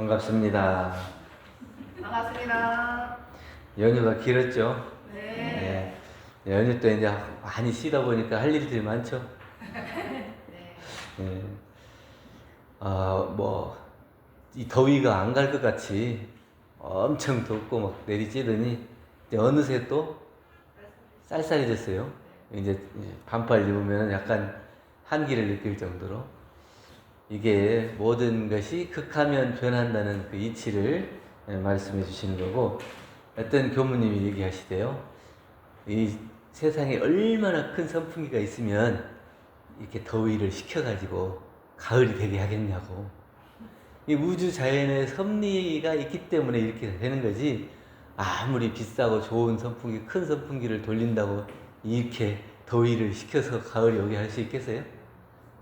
반갑습니다. 반갑습니다. 연휴가 길었죠? 네. 네. 연휴 때 이제 많이 쉬다 보니까 할 일들이 많죠? 네. 네. 이 더위가 안 갈 것 같이 엄청 덥고 막 내리쬐더니 이제 어느새 또 쌀쌀해졌어요. 이제 반팔 입으면 약간 한기를 느낄 정도로 이게 모든 것이 극하면 변한다는 그 이치를 말씀해 주시는 거고, 어떤 교무님이 얘기하시대요. 이 세상에 얼마나 큰 선풍기가 있으면 이렇게 더위를 식혀가지고 가을이 되게 하겠냐고. 이 우주 자연의 섭리가 있기 때문에 이렇게 되는 거지, 아무리 비싸고 좋은 선풍기, 큰 선풍기를 돌린다고 이렇게 더위를 식혀서 가을이 오게 할 수 있겠어요?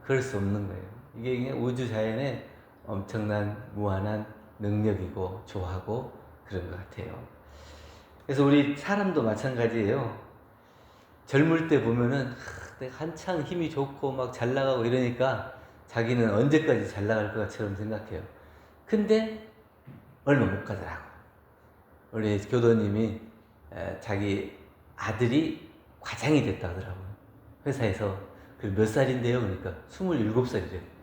그럴 수 없는 거예요. 이게 우주 자연의 엄청난 무한한 능력이고 조화고 그런 것 같아요. 그래서 우리 사람도 마찬가지예요. 젊을 때 보면은 내가 한창 힘이 좋고 막 잘 나가고 이러니까 자기는 언제까지 잘 나갈 것처럼 생각해요. 근데 얼마 못 가더라고. 우리 교도님이 자기 아들이 과장이 됐다 하더라고요. 회사에서. 몇 살인데요? 그러니까 27살이래요.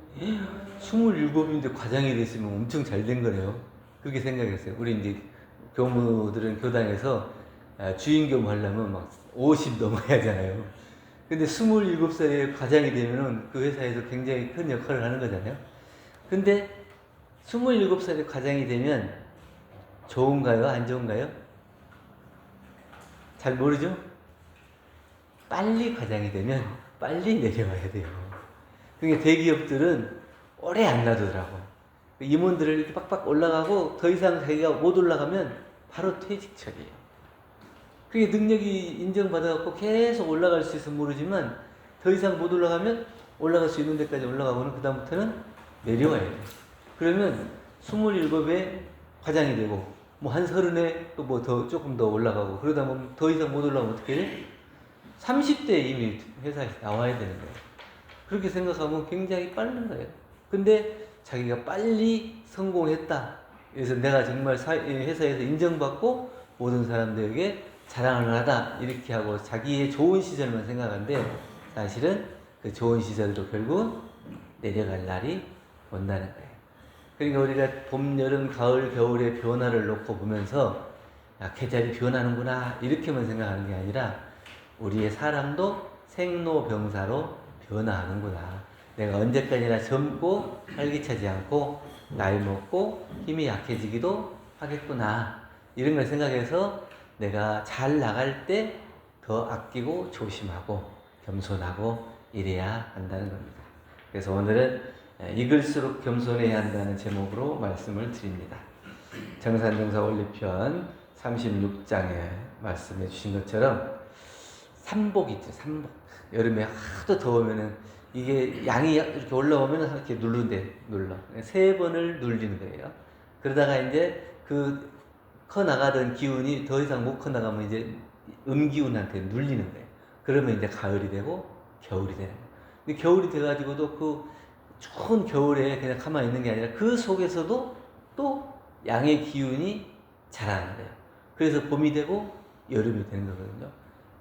27인데 과장이 됐으면 엄청 잘 된 거네요. 그렇게 생각했어요. 우리 이제 교무들은 교당에서 주인교무 하려면 막 50 넘어야 하잖아요. 근데 27살에 과장이 되면은 그 회사에서 굉장히 큰 역할을 하는 거잖아요. 근데 27살에 과장이 되면 좋은가요? 안 좋은가요? 잘 모르죠? 빨리 과장이 되면 빨리 내려와야 돼요. 그러니까 대기업들은 오래 안 놔두더라고. 임원들을 이렇게 빡빡 올라가고 더 이상 자기가 못 올라가면 바로 퇴직 처리예요. 그게 능력이 인정받아갖고 계속 올라갈 수 있으면 모르지만 더 이상 못 올라가면 올라갈 수 있는 데까지 올라가고는 그 다음부터는 내려와야 돼요. 그러면 27에 과장이 되고 뭐 한 30에 또 뭐 더 조금 더 올라가고 그러다 보면 더 이상 못 올라가면 어떻게 돼? 30대에 이미 회사에서 나와야 되는 거예요. 그렇게 생각하면 굉장히 빠른 거예요. 근데 자기가 빨리 성공했다. 그래서 내가 정말 회사에서 인정받고 모든 사람들에게 자랑을 하다. 이렇게 하고 자기의 좋은 시절만 생각하는데 사실은 그 좋은 시절도 결국 내려갈 날이 온다는 거예요. 그러니까 우리가 봄, 여름, 가을, 겨울의 변화를 놓고 보면서 야, 계절이 변하는구나. 이렇게만 생각하는 게 아니라 우리의 사람도 생로병사로 변화하는구나. 내가 언제까지나 젊고 활기차지 않고 나이 먹고 힘이 약해지기도 하겠구나. 이런 걸 생각해서 내가 잘 나갈 때 더 아끼고 조심하고 겸손하고 이래야 한다는 겁니다. 그래서 오늘은 익을수록 겸손해야 한다는 제목으로 말씀을 드립니다. 정산정사 원리편 36장에 말씀해 주신 것처럼 삼복 있죠, 삼복. 여름에 하도 더우면은 이게 양이 이렇게 올라오면 이렇게 눌러. 3번을 눌리는 거예요. 그러다가 이제 그 커 나가던 기운이 더 이상 못 커 나가면 이제 음기운한테 눌리는 거예요. 그러면 이제 가을이 되고 겨울이 되는 거예요. 근데 겨울이 돼가지고도 그 추운 겨울에 그냥 가만히 있는 게 아니라 그 속에서도 또 양의 기운이 자라는 거예요. 그래서 봄이 되고 여름이 되는 거거든요.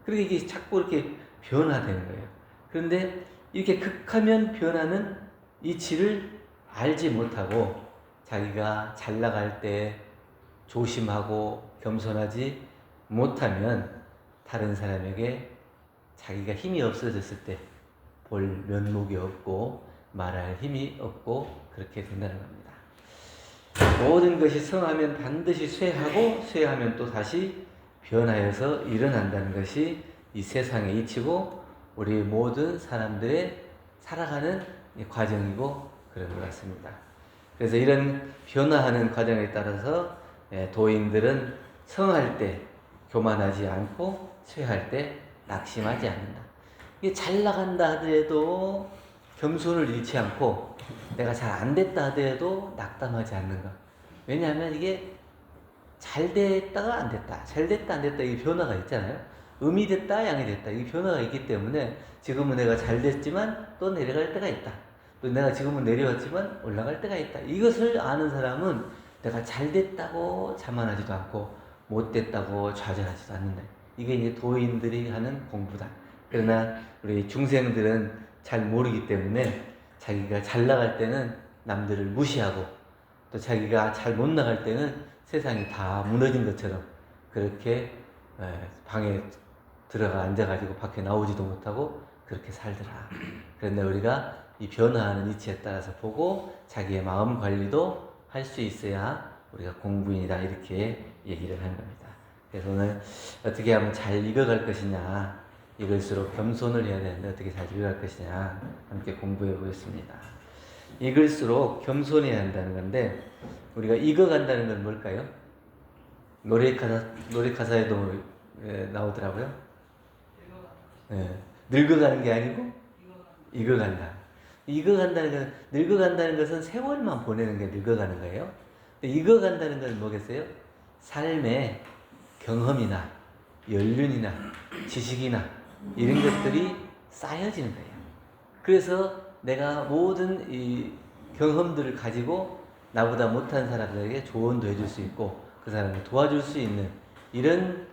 그러니까 이게 자꾸 이렇게 변화되는 거예요. 그런데 이렇게 극하면 변하는 이치를 알지 못하고 자기가 잘 나갈 때 조심하고 겸손하지 못하면 다른 사람에게 자기가 힘이 없어졌을 때 볼 면목이 없고 말할 힘이 없고 그렇게 된다는 겁니다. 모든 것이 성하면 반드시 쇠하고 쇠하면 또 다시 변하여서 일어난다는 것이 이 세상의 이치고 우리 모든 사람들의 살아가는 과정이고 그런 것 같습니다. 그래서 이런 변화하는 과정에 따라서 도인들은 성할 때 교만하지 않고 쇠할 때 낙심하지 않는다. 이게 잘 나간다 하더라도 겸손을 잃지 않고 내가 잘 안 됐다 하더라도 낙담하지 않는 것. 왜냐하면 이게 잘 됐다가 안 됐다, 잘 됐다 안 됐다 이게 변화가 있잖아요. 음이 됐다 양이 됐다 이 변화가 있기 때문에 지금은 내가 잘 됐지만 또 내려갈 때가 있다. 또 내가 지금은 내려왔지만 올라갈 때가 있다. 이것을 아는 사람은 내가 잘 됐다고 자만하지도 않고 못 됐다고 좌절하지도 않는다. 이게 이제 도인들이 하는 공부다. 그러나 우리 중생들은 잘 모르기 때문에 자기가 잘 나갈 때는 남들을 무시하고 또 자기가 잘 못 나갈 때는 세상이 다 무너진 것처럼 그렇게 방에 들어가 앉아가지고 밖에 나오지도 못하고 그렇게 살더라. 그런데 우리가 이 변화하는 이치에 따라서 보고 자기의 마음 관리도 할 수 있어야 우리가 공부인이다 이렇게 얘기를 하는 겁니다. 그래서 오늘 어떻게 하면 잘 익어갈 것이냐, 익을수록 겸손을 해야 되는데 어떻게 잘 익어갈 것이냐 함께 공부해 보겠습니다. 익을수록 겸손해야 한다는 건데 우리가 익어간다는 건 뭘까요? 노래 가사에도 나오더라고요. 늙어가는 게 아니고 익어간다. 익어간다는 건, 늙어간다는 것은 세월만 보내는 게 늙어가는 거예요. 근데 익어간다는 건 뭐겠어요? 삶의 경험이나 연륜이나 지식이나 이런 것들이 쌓여지는 거예요. 그래서 내가 모든 이 경험들을 가지고 나보다 못한 사람들에게 조언도 해줄 수 있고 그 사람을 도와줄 수 있는 이런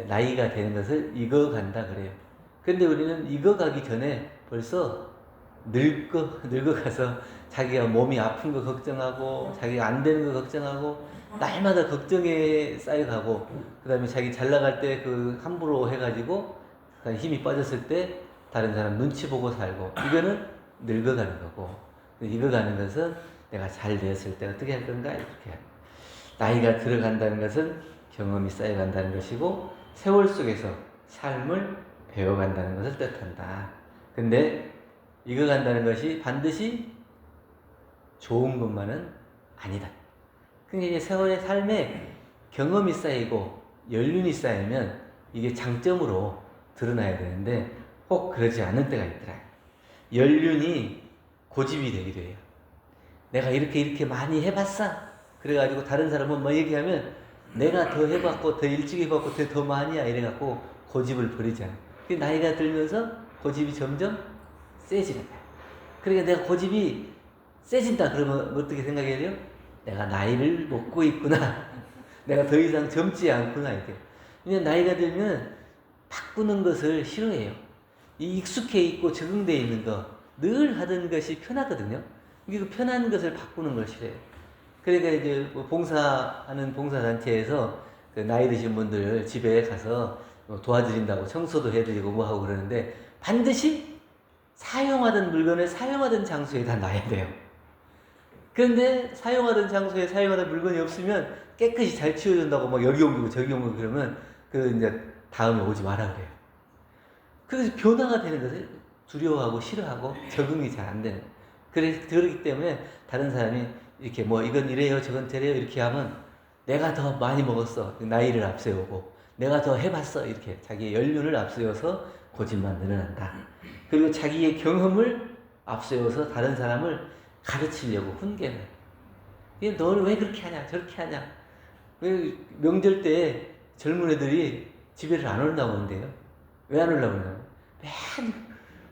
나이가 되는 것을 익어간다 그래요. 근데 우리는 익어가기 전에 벌써 늙어가서 자기가 몸이 아픈 거 걱정하고 자기가 안 되는 거 걱정하고 날마다 걱정에 쌓여가고 그 다음에 자기 잘 나갈 때 그 함부로 해가지고 힘이 빠졌을 때 다른 사람 눈치 보고 살고 이거는 늙어가는 거고 익어가는 것은 내가 잘 되었을 때 어떻게 할 건가 이렇게 나이가 들어간다는 것은 경험이 쌓여간다는 것이고 세월 속에서 삶을 배워간다는 것을 뜻한다. 근데 익어간다는 것이 반드시 좋은 것만은 아니다. 그러니까 세월의 삶에 경험이 쌓이고 연륜이 쌓이면 이게 장점으로 드러나야 되는데 꼭 그러지 않을 때가 있더라. 연륜이 고집이 되기도 해요. 내가 이렇게 많이 해봤어. 그래가지고 다른 사람은 뭐 얘기하면 내가 더 해봤고 더 일찍 해봤고 더 많이야 이래갖고 고집을 부리잖아. 나이가 들면서 고집이 점점 세지는 거야. 그러니까 내가 고집이 세진다 그러면 어떻게 생각해야 돼요? 내가 나이를 먹고 있구나. 내가 더 이상 젊지 않구나 이렇게. 그냥 나이가 들면 바꾸는 것을 싫어해요. 이 익숙해 있고 적응되어 있는 거 늘 하던 것이 편하거든요. 그 편한 것을 바꾸는 걸 싫어해요. 그러니까 이제 뭐 봉사하는 봉사단체에서 그 나이 드신 분들 집에 가서 도와드린다고 청소도 해드리고 뭐 하고 그러는데 반드시 사용하던 물건을 사용하던 장소에다 놔야 돼요. 그런데 사용하던 장소에 사용하던 물건이 없으면 깨끗이 잘 치워준다고 막 여기 옮기고 저기 옮기고 그러면 그 이제 다음에 오지 마라 그래요. 그래서 변화가 되는 것을 두려워하고 싫어하고 적응이 잘 안 되는. 그렇기 때문에 다른 사람이 이렇게 뭐 이건 이래요 저건 저래요 이렇게 하면 내가 더 많이 먹었어. 나이를 앞세우고 내가 더 해봤어. 이렇게 자기의 연륜을 앞세워서 고집만 늘어난다. 그리고 자기의 경험을 앞세워서 다른 사람을 가르치려고 훈계는. 너는 왜 그렇게 하냐 저렇게 하냐. 왜 명절 때 젊은 애들이 집에를 안 올라고 하는데요. 왜 안 올라고 하냐고. 맨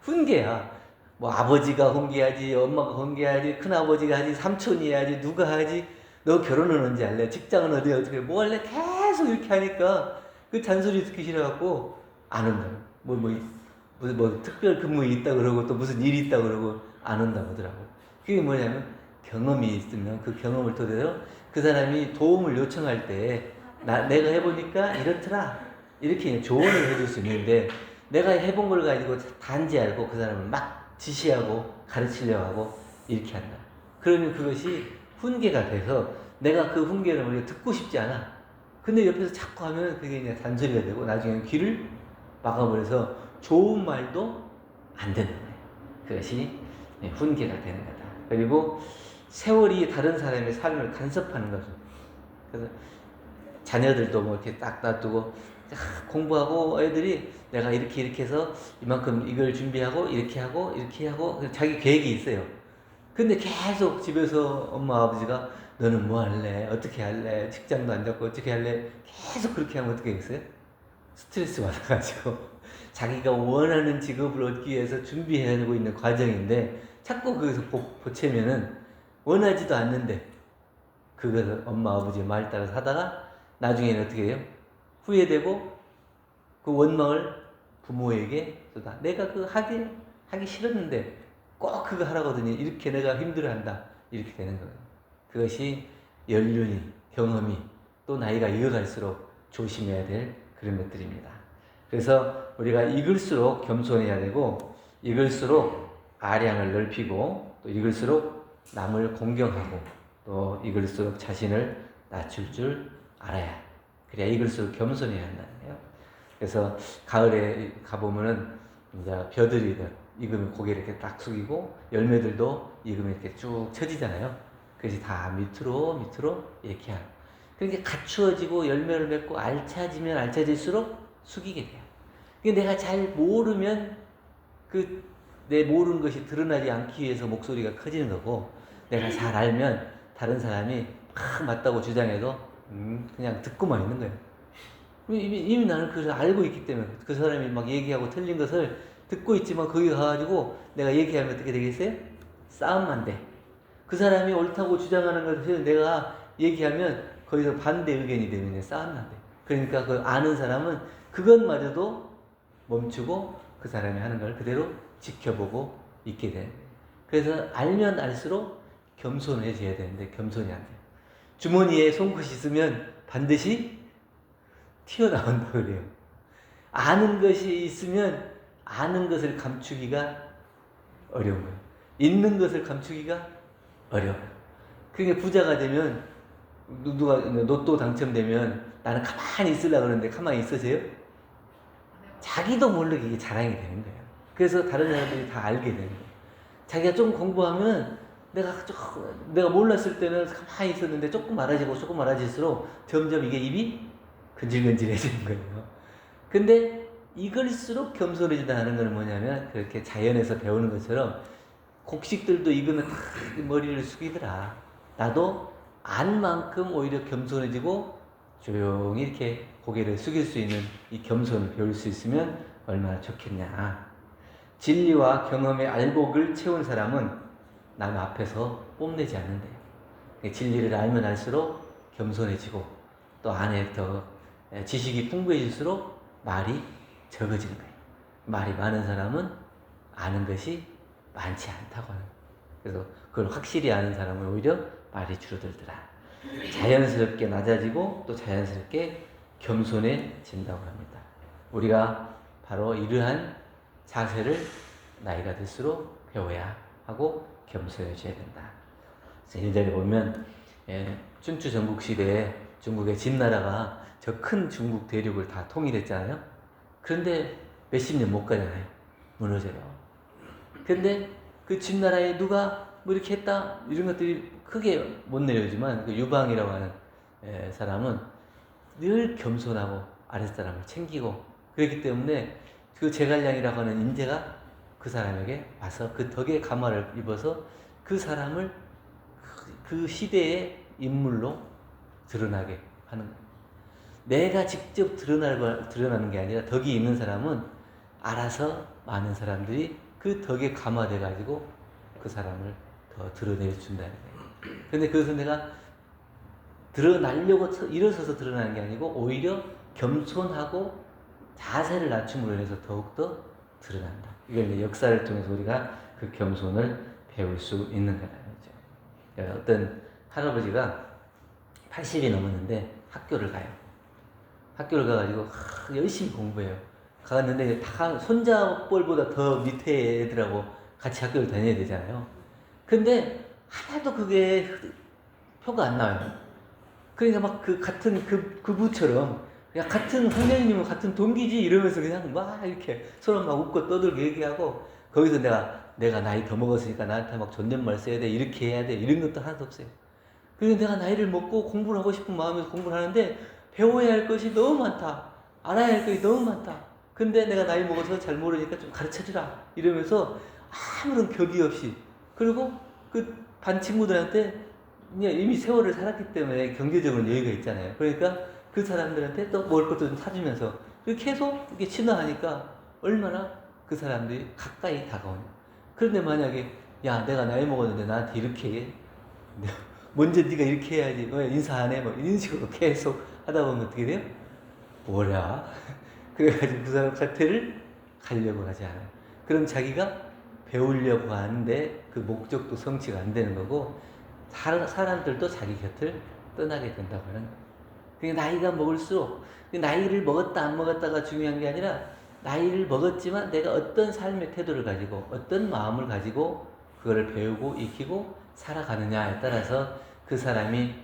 훈계야. 뭐 아버지가 훈계하지 엄마가 훈계하지 큰아버지가 하지 삼촌이 해야지 누가 하지 너 결혼은 언제 할래 직장은 어떻게 뭐 할래 계속 이렇게 하니까 그 잔소리 듣기 싫어갖고 안 온다고. 뭐 특별 근무 있다 그러고 또 무슨 일이 있다 그러고 안 온다고 하더라고. 그게 뭐냐면 경험이 있으면 그 경험을 토대로 그 사람이 도움을 요청할 때 내가 해보니까 이렇더라 이렇게 조언을 해줄 수 있는데 내가 해본 걸 가지고 단지 알고 그 사람을 막 지시하고 가르치려고 하고 이렇게 한다. 그러면 그것이 훈계가 돼서 내가 그 훈계를 우리가 듣고 싶지 않아. 근데 옆에서 자꾸 하면 그게 그냥 잔소리가 되고 나중에 귀를 막아버려서 좋은 말도 안 되는 거예요. 그것이 훈계가 되는 거다. 그리고 세월이 다른 사람의 삶을 간섭하는 거죠. 그래서 자녀들도 뭐 이렇게 딱 놔두고 공부하고 애들이 내가 이렇게 해서 이만큼 이걸 준비하고 이렇게 하고 자기 계획이 있어요. 근데 계속 집에서 엄마 아버지가 너는 뭐 할래? 어떻게 할래? 직장도 안 잡고 어떻게 할래? 계속 그렇게 하면 어떻게 하겠어요? 스트레스 받아가지고 자기가 원하는 직업을 얻기 위해서 준비해가고 있는 과정인데 자꾸 거기서 보채면은 원하지도 않는데 그것을 엄마 아버지의 말 따라서 하다가 나중에는 어떻게 해요? 후회되고 그 원망을 부모에게 쏟아. 내가 그 하기 싫었는데 꼭 그거 하라고 하더니 이렇게 내가 힘들어한다. 이렇게 되는 거예요. 그것이 연륜이, 경험이 또 나이가 이어갈수록 조심해야 될 그런 것들입니다. 그래서 우리가 익을수록 겸손해야 되고 익을수록 아량을 넓히고 또 익을수록 남을 공경하고 또 익을수록 자신을 낮출 줄 알아야 그래야 익을수록 겸손해야 한다는 거예요. 그래서 가을에 가보면은 이제 벼들이들 익으면 고개를 이렇게 딱 숙이고 열매들도 익으면 이렇게 쭉 처지잖아요. 그래서 다 밑으로 이렇게 하고 그러니까 갖추어지고 열매를 맺고 알차지면 알차질수록 숙이게 돼요. 내가 잘 모르면 그 내 모르는 것이 드러나지 않기 위해서 목소리가 커지는 거고 내가 잘 알면 다른 사람이 막 맞다고 주장해도 그냥 듣고만 있는 거예요. 이미 나는 그걸 알고 있기 때문에 그 사람이 막 얘기하고 틀린 것을 듣고 있지만 거기 가가지고 내가 얘기하면 어떻게 되겠어요? 싸움만 돼. 그 사람이 옳다고 주장하는 것을 내가 얘기하면 거기서 반대 의견이 되면 싸움만 돼. 그러니까 그 아는 사람은 그것마저도 멈추고 그 사람이 하는 걸 그대로 지켜보고 있게 돼. 그래서 알면 알수록 겸손해져야 되는데 겸손이 안 돼요. 주머니에 송곳이 있으면 반드시 튀어나온다 그래요. 아는 것이 있으면 아는 것을 감추기가 어려운 거예요. 있는 것을 감추기가 어려워요. 그러니까 부자가 되면 누가 로또 당첨되면 나는 가만히 있으려고 그러는데 가만히 있으세요? 자기도 모르게 이게 자랑이 되는 거예요. 그래서 다른 사람들이 다 알게 되는 거예요. 자기가 좀 공부하면 내가 몰랐을 때는 가만히 있었는데 조금 많아질수록 점점 이게 입이 근질근질해지는 거예요. 근데 익을수록 겸손해진다는 건 뭐냐면 그렇게 자연에서 배우는 것처럼 곡식들도 익으면 다 머리를 숙이더라. 나도 안 만큼 오히려 겸손해지고 조용히 이렇게 고개를 숙일 수 있는 이 겸손을 배울 수 있으면 얼마나 좋겠냐. 진리와 경험의 알곡을 채운 사람은 남 앞에서 뽐내지 않는데요. 진리를 알면 알수록 겸손해지고 또 안에 더 지식이 풍부해질수록 말이 적어지는 거예요. 말이 많은 사람은 아는 것이 많지 않다고 하는 거예요. 그래서 그걸 확실히 아는 사람은 오히려 말이 줄어들더라. 자연스럽게 낮아지고 또 자연스럽게 겸손해진다고 합니다. 우리가 바로 이러한 자세를 나이가 들수록 배워야 하고 겸손해져야 된다. 그래서 예전에 보면 춘추 전국시대에 중국의 진나라가 저 큰 중국 대륙을 다 통일했잖아요. 그런데 몇십 년 못 가잖아요. 무너져요. 근데 그 진나라에 누가 뭐 이렇게 했다 이런 것들이 크게 못 내려오지만 그 유방이라고 하는 사람은 늘 겸손하고 아랫사람을 챙기고 그렇기 때문에 그 제갈량이라고 하는 인재가 그 사람에게 와서 그 덕에 감화를 입어서 그 사람을 그 시대의 인물로 드러나게 하는 거예요. 내가 직접 드러나는 게 아니라 덕이 있는 사람은 알아서 많은 사람들이 그 덕에 감화돼 가지고 그 사람을 더 드러내준다는 거예요. 근데 그것은 내가 드러나려고 일어서서 드러나는 게 아니고 오히려 겸손하고 자세를 낮춤으로 인해서 더욱더 드러난다. 이걸 이제 역사를 통해서 우리가 그 겸손을 배울 수 있는 거다. 어떤 할아버지가 80이 넘었는데 학교를 가요. 학교를 가가지고 열심히 공부해요. 가갔는데 다 손자뻘보다 더 밑에 애들하고 같이 학교를 다녀야 되잖아요. 근데 하나도 그게 표가 안 나와요. 그러니까 막 그 같은 그 부처럼 그냥 같은 학년이면 같은 동기지 이러면서 그냥 막 이렇게 서로 막 웃고 떠들고 얘기하고 거기서 내가 나이 더 먹었으니까 나한테 막 존댓말 써야 돼 이렇게 해야 돼 이런 것도 하나도 없어요. 그래서 내가 나이를 먹고 공부를 하고 싶은 마음에서 공부를 하는데 배워야 할 것이 너무 많다. 알아야 할 것이 너무 많다. 근데 내가 나이 먹어서 잘 모르니까 좀 가르쳐주라 이러면서 아무런 격이 없이 그리고 그 반 친구들한테 이미 세월을 살았기 때문에 경제적으로 여유가 있잖아요. 그러니까 그 사람들한테 또 먹을 것도 좀 사주면서 계속 이렇게 친화하니까 얼마나 그 사람들이 가까이 다가오냐. 그런데 만약에 야 내가 나이 먹었는데 나한테 이렇게 먼저 네가 이렇게 해야지. 왜 인사 안 해? 뭐 이런 식으로 계속 하다 보면 어떻게 돼요? 뭐야? 그래가지고 그 사람 곁을 가려고 하지 않아요. 그럼 자기가 배우려고 하는데 그 목적도 성취가 안 되는 거고 사람들도 자기 곁을 떠나게 된다고 하는 거예요. 그게 나이가 먹을수록 나이를 먹었다 안 먹었다가 중요한 게 아니라 나이를 먹었지만 내가 어떤 삶의 태도를 가지고 어떤 마음을 가지고 그거를 배우고 익히고 살아가느냐에 따라서 그 사람이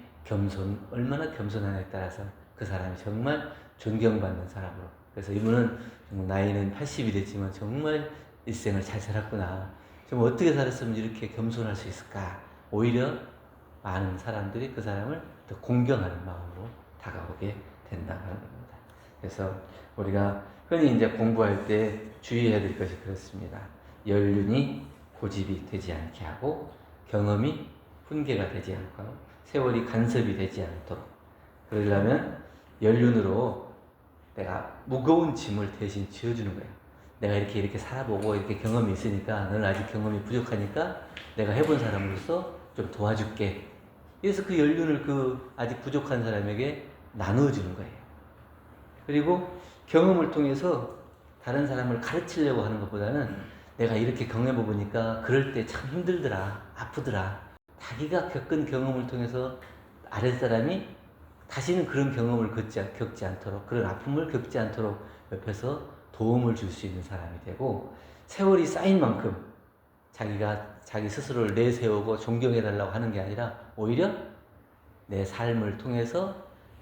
얼마나 겸손하냐에 따라서 그 사람이 정말 존경받는 사람으로. 그래서 이분은 나이는 80이 됐지만 정말 일생을 잘 살았구나. 좀 어떻게 살았으면 이렇게 겸손할 수 있을까? 오히려 많은 사람들이 그 사람을 더 공경하는 마음으로 다가오게 된다는 겁니다. 그래서 우리가 흔히 이제 공부할 때 주의해야 될 것이 그렇습니다. 연륜이 고집이 되지 않게 하고 경험이 훈계가 되지 않고 세월이 간섭이 되지 않도록 그러려면 연륜으로 내가 무거운 짐을 대신 지어주는 거예요. 내가 이렇게 살아보고 이렇게 경험이 있으니까 너는 아직 경험이 부족하니까 내가 해본 사람으로서 좀 도와줄게. 그래서 그 연륜을 그 아직 부족한 사람에게 나누어주는 거예요. 그리고 경험을 통해서 다른 사람을 가르치려고 하는 것보다는 내가 이렇게 경험해보니까 그럴 때 참 힘들더라, 아프더라. 자기가 겪은 경험을 통해서 아랫사람이 다시는 그런 경험을 겪지 않도록, 그런 아픔을 겪지 않도록 옆에서 도움을 줄 수 있는 사람이 되고, 세월이 쌓인 만큼 자기가 자기 스스로를 내세우고 존경해달라고 하는 게 아니라 오히려 내 삶을 통해서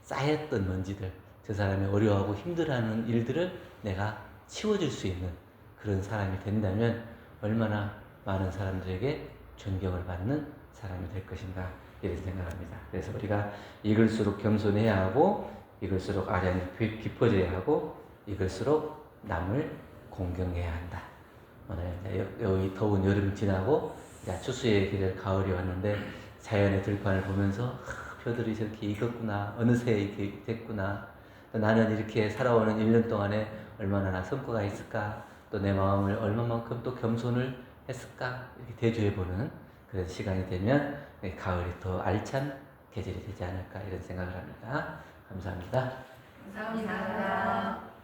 쌓였던 먼지들, 저 사람이 어려워하고 힘들어하는 일들을 내가 치워줄 수 있는 그런 사람이 된다면 얼마나 많은 사람들에게 존경을 받는 사람이 될 것인가 이런 생각합니다. 그래서 우리가 익을수록 겸손해야 하고 익을수록 아량이 깊어져야 하고 익을수록 남을 공경해야 한다. 오늘 여기 더운 여름 지나고 이제 추수의 계절 가을이 왔는데 자연의 들판을 보면서 벼들이 저렇게 익었구나, 어느새 이렇게 됐구나, 또 나는 이렇게 살아오는 1년 동안에 얼마나 성과가 있을까, 또 내 마음을 얼마만큼 또 겸손을 했을까 이렇게 대조해보는 그런 시간이 되면 가을이 더 알찬 계절이 되지 않을까 이런 생각을 합니다. 감사합니다. 감사합니다.